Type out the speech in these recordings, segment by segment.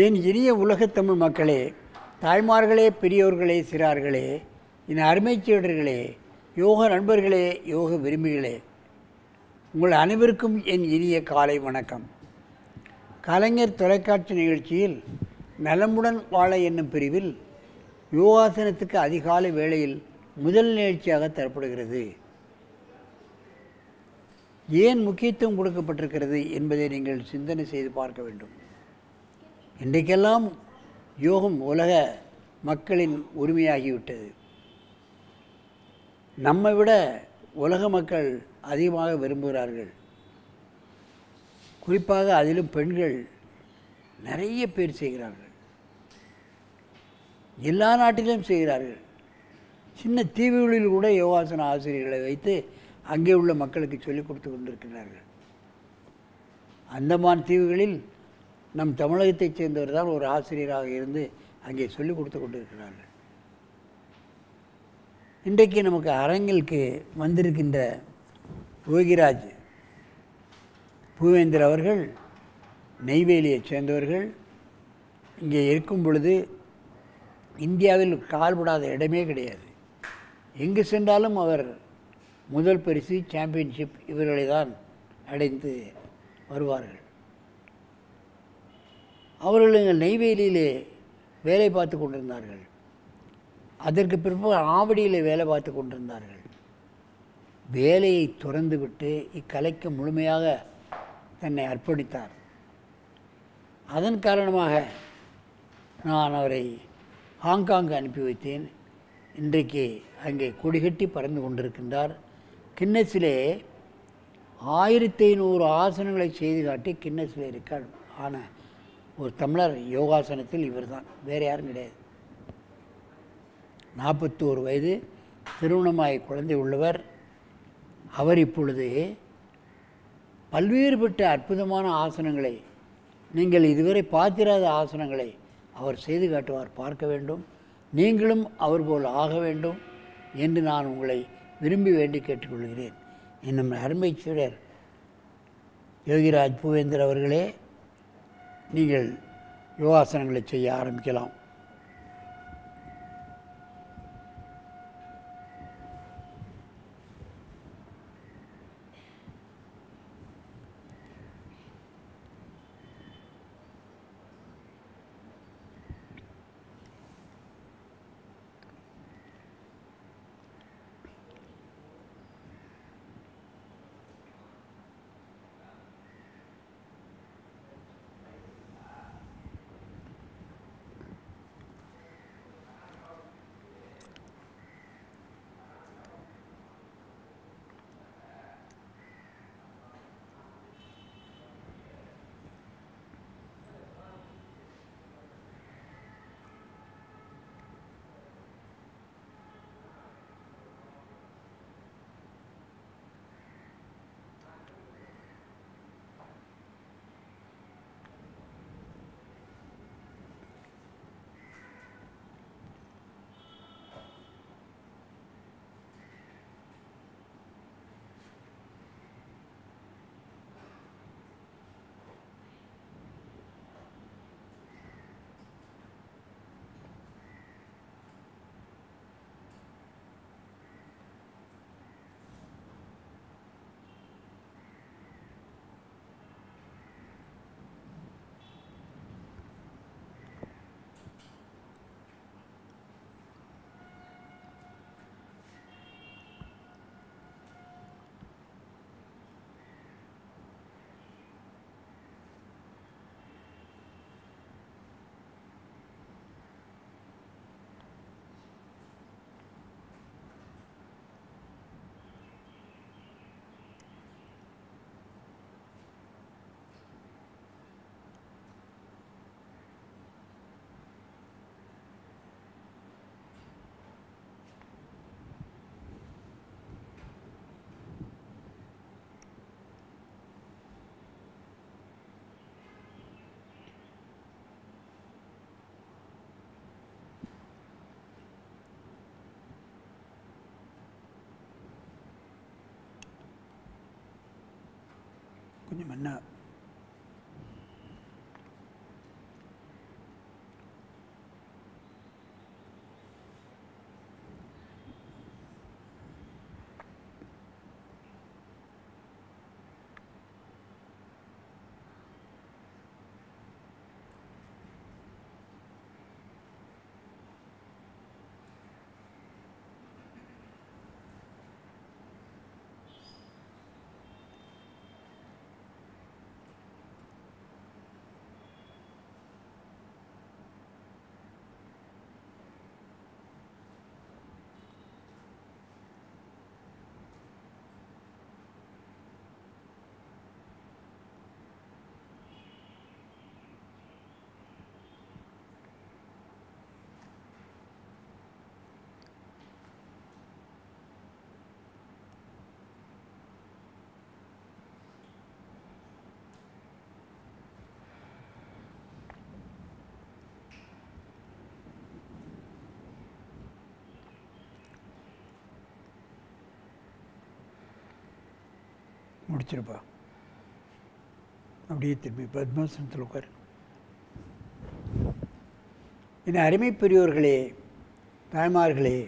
என் இனிய உலகத் தமிழ் மக்களே, தாய்மார்களே, பெரியோர்களே, சிறார்களே, என் அருமைச் சீடர்களே, யோக நண்பர்களே, யோக விரும்பிகளே, உங்கள் அனைவருக்கும் என் இனிய காலை வணக்கம். கலைஞர் தொலைக்காட்சி நிகழ்ச்சியில் நலமுடன் வாழ என்னும் பிரிவில் யோகாசனத்துக்கு அதிகாலை வேளையில் முதல் நிகழ்ச்சியாக தரப்படுகிறது. ஏன் முக்கியத்துவம் கொடுக்கப்பட்டிருக்கிறது என்பதை நீங்கள் சிந்தனை செய்து பார்க்க வேண்டும். இன்றைக்கெல்லாம் யோகம் உலக மக்களின் உரிமையாகிவிட்டது. நம்மை விட உலக மக்கள் அதிகமாக விரும்புகிறார்கள். குறிப்பாக அதிலும் பெண்கள் நிறைய பேர் செய்கிறார்கள். எல்லா நாட்டிலும் செய்கிறார்கள். சின்ன தீவுகளில் கூட யோகாசன ஆசிரியர்களை வைத்து அங்கே உள்ள மக்களுக்கு சொல்லிக் கொடுத்து கொண்டிருக்கிறார்கள். அந்தமான் தீவுகளில் நம் தமிழகத்தைச் சேர்ந்தவர் தான் ஒரு ஆசிரியராக இருந்து அங்கே சொல்லிக் கொடுத்து கொண்டிருக்கிறார்கள். இன்றைக்கு நமக்கு அரங்கிற்கு வந்திருக்கின்ற யோகிராஜ் பூவேந்தர் அவர்கள் நெய்வேலியைச் சேர்ந்தவர்கள். இங்கே இருக்கும் பொழுது இந்தியாவில் கால்படாத இடமே கிடையாது. எங்கு சென்றாலும் அவர் முதல் பரிசு, சாம்பியன்ஷிப் இவர்களை தான் அடைந்து வருவார்கள். அவர்கள் எங்கள் நெய்வேலியிலே வேலை பார்த்து கொண்டிருந்தார்கள். அதற்கு பிறகு ஆவடியில் வேலை பார்த்து கொண்டிருந்தார்கள். வேலையை துறந்துவிட்டு இக்கலைக்கு முழுமையாக தன்னை அர்ப்பணித்தார். அதன் காரணமாக நான் அவரை ஹாங்காங் அனுப்பி வைத்தேன். இன்றைக்கு அங்கே கொடிகட்டி பறந்து கொண்டிருக்கின்றார். கின்னஸிலே 1500 ஆசனங்களை செய்து காட்டி கின்னஸில் ரெக்கார்டு ஆன ஒரு தமிழர் யோகாசனத்தில் இவர் தான், வேறு யாரும் கிடையாது. 41 வயது, திருமணமாய் குழந்தை உள்ளவர். அவர் இப்பொழுது பல்வேறுபட்ட அற்புதமான ஆசனங்களை, நீங்கள் இதுவரை பார்த்திராத ஆசனங்களை அவர் செய்து காட்டுவார். பார்க்க வேண்டும், நீங்களும் அவர் போல் ஆக வேண்டும் என்று நான் உங்களை விரும்பி வேண்டி கேட்டுக்கொள்கிறேன். என்னும் அருமை சீடர் யோகிராஜ் பூவேந்தர் அவர்களே, நீங்கள் யோகாசனங்களை செய்ய ஆரம்பிக்கலாம். கொஞ்சம் என்ன முடிச்சிருப்பா. அப்படியே திரும்பி பத்மாசனத்தில் உட்கார். என் அருமை பெரியோர்களே, தாய்மார்களே,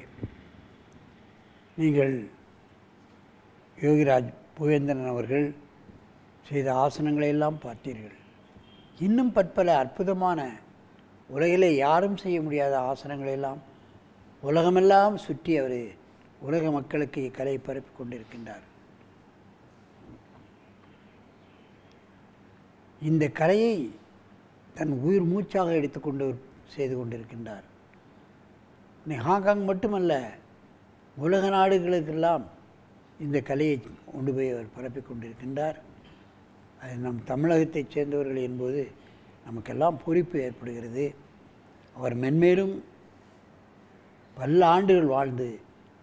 நீங்கள் யோகிராஜ் புவேந்திரன் அவர்கள் செய்த ஆசனங்களை எல்லாம் பார்த்தீர்கள். இன்னும் பற்பல அற்புதமான உலகிலே யாரும் செய்ய முடியாத ஆசனங்களெல்லாம் உலகமெல்லாம் சுற்றி அவர் உலக மக்களுக்கு கலை பரப்பி கொண்டிருக்கின்றார். இந்த கலையை தன் உயிர் மூச்சாக எடுத்துக்கொண்டு செய்து கொண்டிருக்கின்றார். ஹாங்காங் மட்டுமல்ல, உலக நாடுகளுக்கெல்லாம் இந்த கலையை கொண்டு போய் அவர் பரப்பி கொண்டிருக்கின்றார். அது நம் தமிழகத்தைச் சேர்ந்தவர்கள் என்பது நமக்கெல்லாம் பொறுப்பு ஏற்படுகிறது. அவர் மென்மேலும் பல ஆண்டுகள் வாழ்ந்து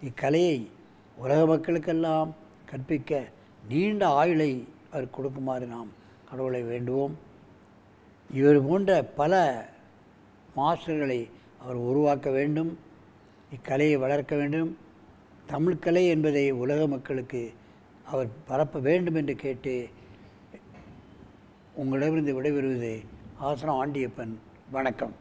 இக்கலையை உலக மக்களுக்கெல்லாம் கற்பிக்க நீண்ட ஆயுளை அவர் கொடுக்குமாறு நாம் கடவுளை வேண்டுவோம். இவர் போன்ற பல மாஸ்டர்களை அவர் உருவாக்க வேண்டும், இக்கலையை வளர்க்க வேண்டும், தமிழ்கலை என்பதை உலக மக்களுக்கு அவர் பரப்ப வேண்டும் என்று கேட்டு உங்களிடமிருந்து விடைபெறுவது ஆசனம் ஆண்டியப்பன். வணக்கம்.